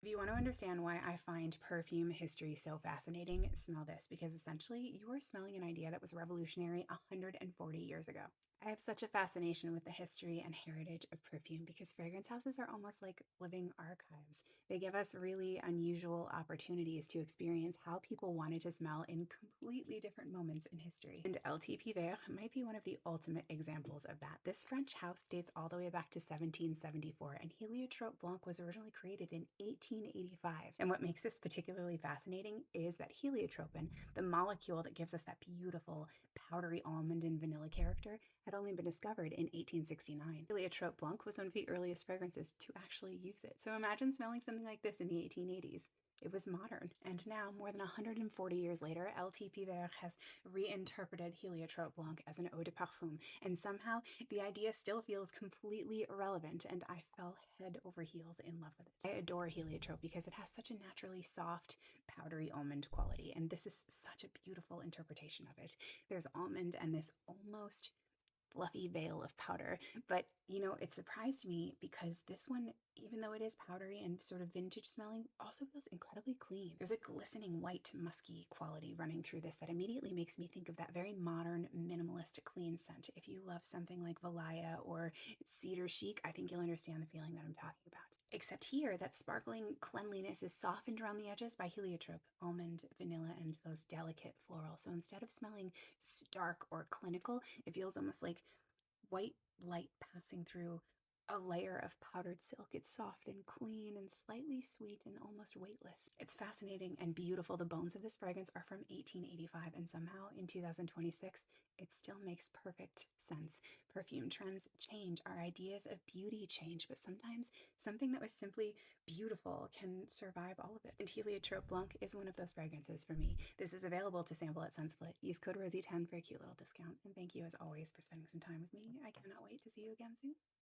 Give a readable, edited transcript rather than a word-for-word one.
If you want to understand why I find perfume history so fascinating, smell this, because essentially you are smelling an idea that was revolutionary 140 years ago. I have such a fascination with the history and heritage of perfume because fragrance houses are almost like living archives. They give us really unusual opportunities to experience how people wanted to smell in completely different moments in history. And LT Piver might be one of the ultimate examples of that. This French house dates all the way back to 1774, and Heliotrope Blanc was originally created in 1885. And what makes this particularly fascinating is that heliotropin, the molecule that gives us that beautiful powdery almond and vanilla character, had only been discovered in 1869. Heliotrope Blanc was one of the earliest fragrances to actually use it. So imagine smelling something like this in the 1880s. It was modern. And now, more than 140 years later, LT Piver has reinterpreted Heliotrope Blanc as an eau de parfum. And somehow the idea still feels completely relevant, and I fell head over heels in love with it. I adore Heliotrope because it has such a naturally soft, powdery almond quality, and this is such a beautiful interpretation of it. There's almond and this almost fluffy veil of powder. But it surprised me because this one, even though it is powdery and sort of vintage smelling, also feels incredibly clean. There's a glistening white musky quality running through this that immediately makes me think of that very modern minimalist clean scent. If you love something like Valaya or Cedar Chic, I think you'll understand the feeling that I'm talking about. Except here, that sparkling cleanliness is softened around the edges by heliotrope, almond, vanilla, and those delicate florals. So instead of smelling stark or clinical, it feels almost like white light passing through a layer of powdered silk. It's soft and clean and slightly sweet and almost weightless. It's fascinating and beautiful. The bones of this fragrance are from 1885, and somehow in 2026, it still makes perfect sense. Perfume trends change, our ideas of beauty change, but sometimes something that was simply beautiful can survive all of it. And Heliotrope Blanc is one of those fragrances for me. This is available to sample at Sunsplit. Use code Rosie10 for a cute little discount. And thank you as always for spending some time with me. I cannot wait to see you again soon.